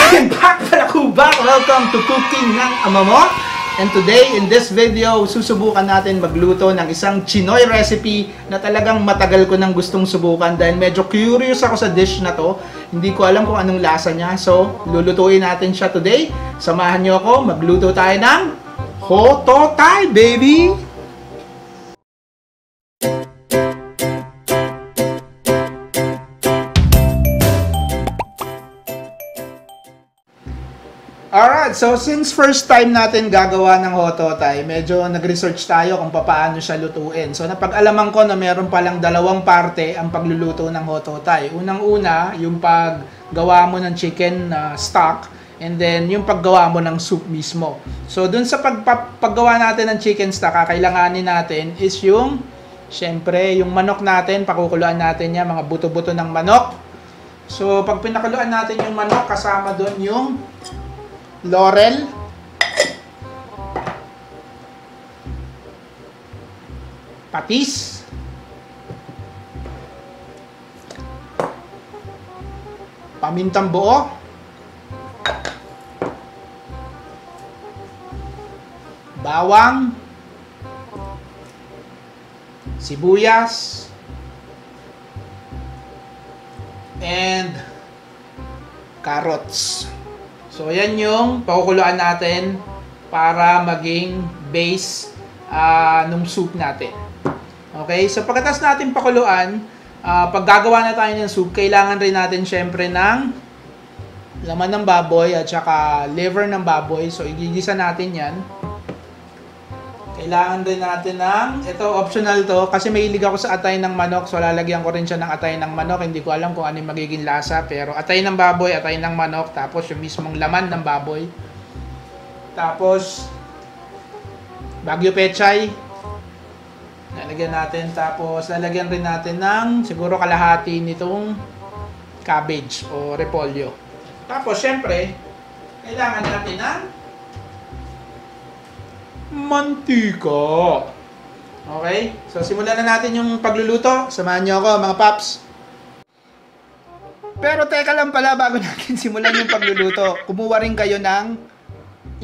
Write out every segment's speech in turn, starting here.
I'm back, Palakubak! Welcome to Cooking ng Ama Mo. And today, in this video, susubukan natin magluto ng isang Chinoy recipe na talagang matagal ko nang gustong subukan dahil medyo curious ako sa dish na to. Hindi ko alam kung anong lasa niya. So, lulutuin natin siya today. Samahan niyo ako, magluto tayo ng Hototay, baby! Alright, so since first time natin gagawa ng Hototay, medyo nag-research tayo kung paano siya lutuin. So napag-alaman ko na meron palang dalawang parte ang pagluluto ng Hototay. Unang-una, yung paggawa mo ng chicken stock, and then yung paggawa mo ng soup mismo. So dun sa paggawa natin ng chicken stock, kakailanganin natin is yung, syempre, yung manok natin, pakukuluan natin yan, mga buto-buto ng manok. So pag pinakuluan natin yung manok, kasama dun yung laurel, patis, pamintang buo, bawang, sibuyas, and carrots. So, yan yung pakukuluan natin para maging base ng soup natin. Okay? So, pagkatapos natin pakuluan, pag gagawa na tayo ng soup, kailangan rin natin syempre ng laman ng baboy at saka liver ng baboy. So, igigisa natin yan. Kailangan rin natin ng, ito optional to, kasi mahilig ako sa atay ng manok, so lalagyan ko rin siya ng atay ng manok. Hindi ko alam kung ano yung magiging lasa, pero atay ng baboy, atay ng manok, tapos yung mismong laman ng baboy. Tapos, Baguio Pechay, lalagyan natin, tapos lalagyan rin natin ng siguro kalahati nitong cabbage o repolyo. Tapos, syempre, kailangan natin ng mantika. Okay? So, simulan na natin yung pagluluto. Samahan nyo ako, mga paps. Pero teka lang pala, bago natin simulan yung pagluluto, kumuha rin kayo ng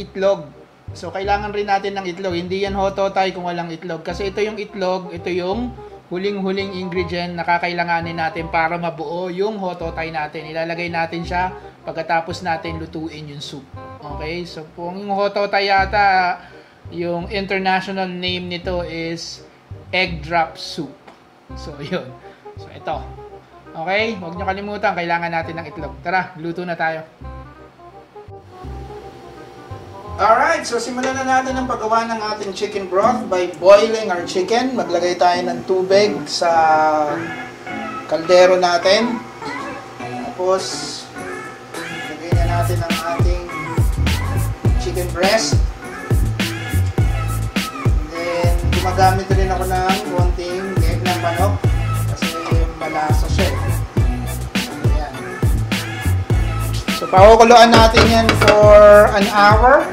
itlog. So, kailangan rin natin ng itlog. Hindi yan Hototay kung walang itlog. Kasi ito yung itlog, ito yung huling-huling ingredient na kakailanganin natin para mabuo yung Hototay natin. Ilalagay natin siya pagkatapos natin lutuin yung soup. Okay? So, kung yung Hototay yata, yung international name nito is egg drop soup. So, yun. So, ito. Okay? Huwag nyo kalimutan, kailangan natin ng itlog. Tara, luto na tayo. Alright, so simulan na natin ang paggawa ng ating chicken broth by boiling our chicken. Maglagay tayo ng tubig sa kaldero natin. Tapos, lagay na natin ang ating chicken breast. Gumagamit rin ako ng konting leg ng manok kasi malasa siya. Ayan. So, pakukuluan natin yan for an hour.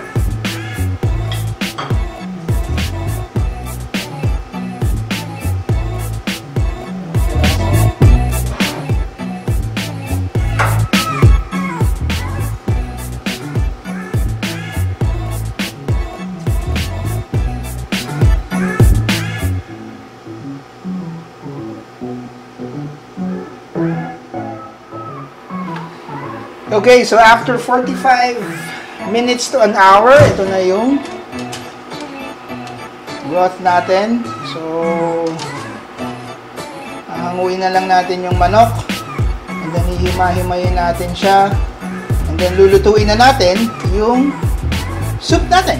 Okay, so after 45 minutes to an hour, ito na yung broth natin. So, hanguin na lang natin yung manok. And then, ihima-himayin natin siya. And then, lulutuin na natin yung soup natin.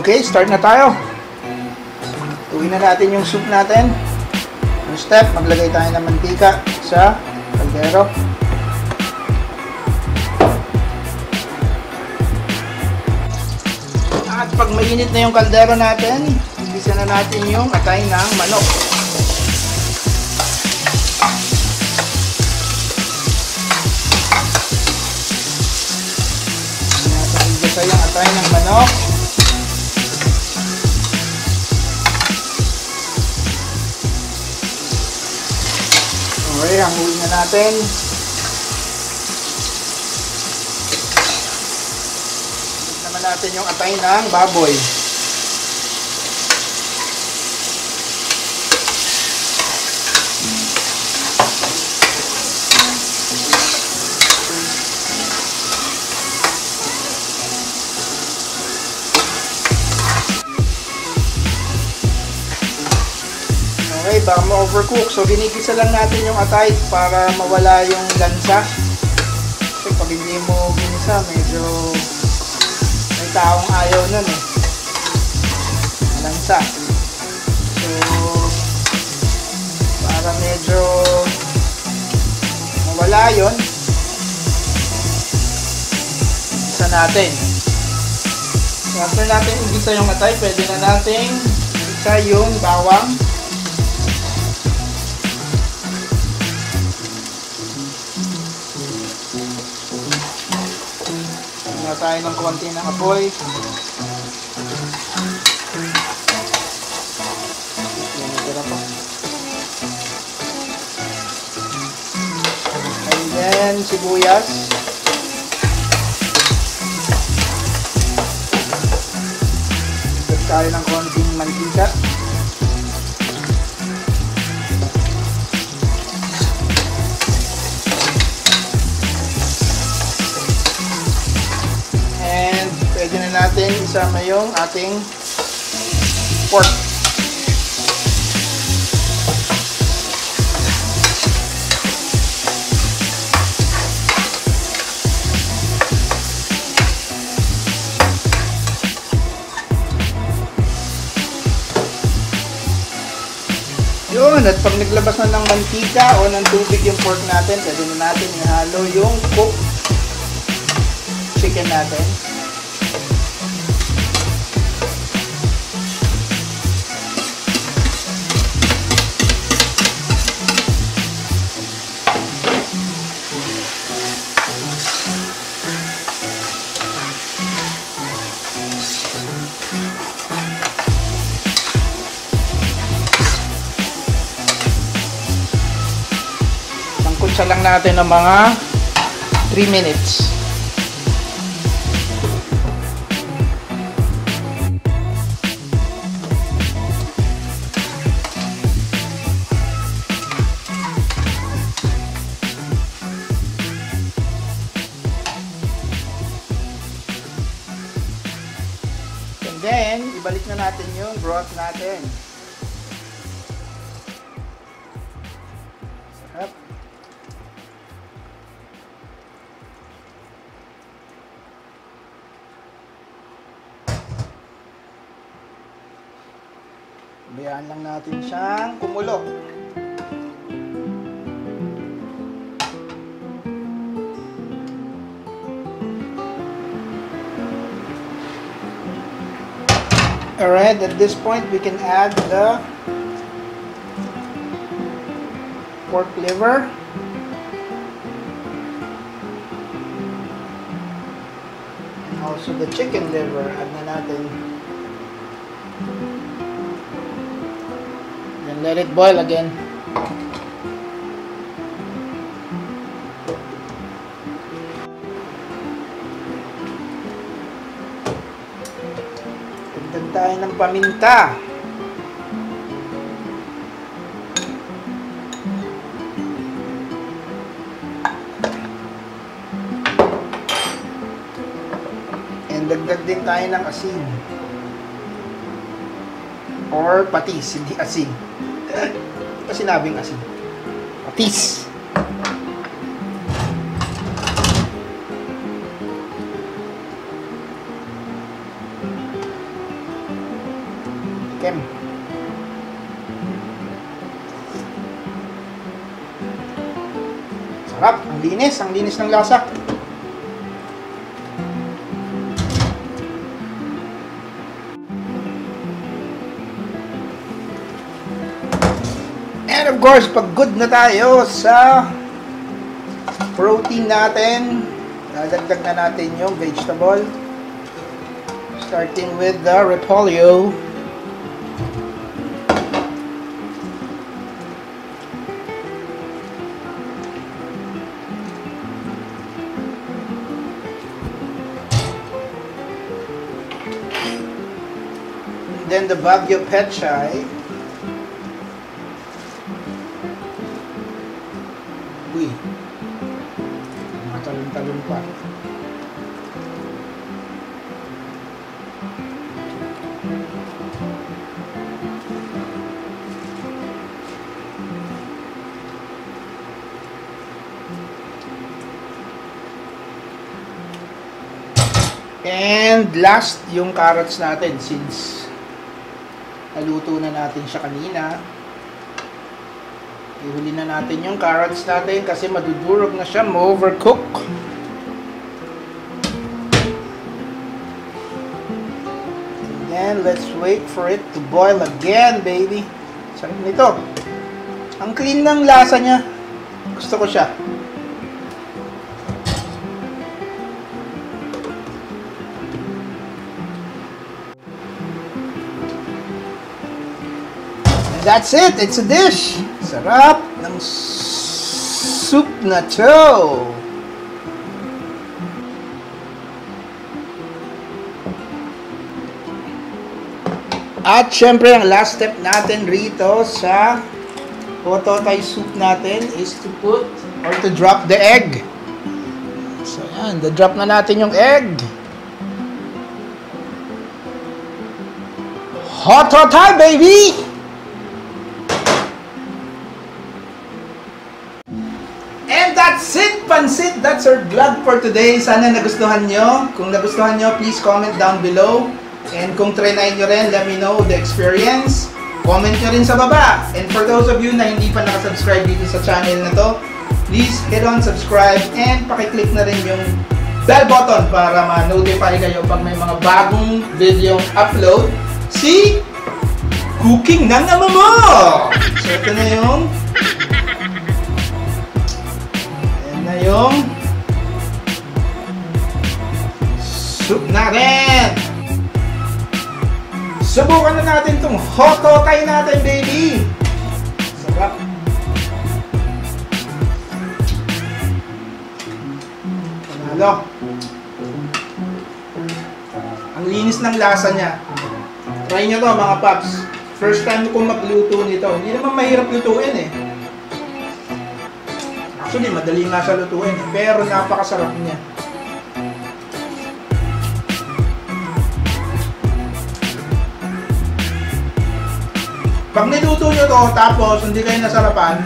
Okay, start na tayo. Tuwin na natin yung soup natin. Yung step, maglagay tayo ng mantika sa kaldero. At pag mainit na yung kaldero natin, umpisa na natin yung atay ng manok. Sa yung atay ng manok. Okay, hanguin na natin. Hanguin naman natin yung atay ng baboy. Okay, baka ma-overcook. So, ginigisa lang natin yung atay para mawala yung lansa. Kasi pag hindi mo ginisa, medyo may taong ayaw nun eh. Lansa. So, para medyo mawala yun, igisa natin. So, after natin igisa yung atay, pwede na natin igisa yung bawang. Tayo ng konti ng apoy. And then sibuyas. Tapos tayo ng konting mantika. Pwede na natin isama yung ating pork. Yun, at pag naglabas na ng mantika o ng tubig yung pork natin, pwede na natin ihalo yung cooked chicken natin. Sangkutsa lang natin ng mga 3 minutes. Then, ibalik na natin yung broth natin. Sarap. Bayaan lang natin siyang kumulo. Alright, at this point we can add the pork liver. And also the chicken liver. Add na natin. Then let it boil again. Dagdag tayo ng paminta. And dagdag din tayo ng asin. Or patis, hindi asin. Hindi pa sinabing asin. Patis. Kem. Sarap, ang linis ng lasa. And of course, pag good na tayo sa protein natin, dadagdag na natin yung vegetable. Starting with the repolyo. And then the Baguio Pechay. Uy, matalon-talon pa. And last, yung carrots natin, since naluto na natin siya kanina. Ihuli na natin yung carrots natin kasi madudurog na siya, ma-overcook. And then, let's wait for it to boil again, baby. Sarap nito. Ang clean ng lasa niya. Gusto ko siya. And that's it. It's a dish. Sarap ng soup na to. At syempre, ang last step natin rito sa Hototai soup natin is to put or to drop the egg. So yan, drop na natin yung egg. Hototai, baby! And that's it, Pansit! That's our vlog for today. Sana nagustuhan nyo. Kung nagustuhan nyo, please comment down below. And kung trinay nyo rin, let me know the experience. Comment nyo rin sa baba. And for those of you na hindi pa nakasubscribe dito sa channel na to, please hit on subscribe and pakiclick na rin yung bell button para ma-notify kayo pag may mga bagong video upload. Si Cooking ng Ama Mo! So ito na yung yung soup natin. Subukan na natin itong Hototai natin, baby. Sarap. Panalo. Ang linis ng lasa niya. Try nyo to, mga paps. First time ko magluto nito. Hindi naman mahirap lutuin eh. Actually, madali nga siya lutuin, pero napakasarap niya. Pag niluto nyo to, tapos hindi kayo nasarapan,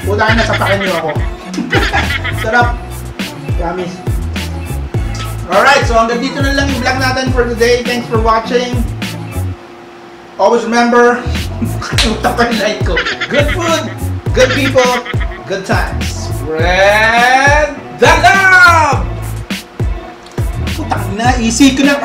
utahin na sapakin nyo ako. Sarap. Promise. Alright, so hanggang dito na lang yung vlog natin for today. Thanks for watching. Always remember, kalimutan ko yung like ko. Good food, good people, good times. Spread the love! Putang na, isip ko na.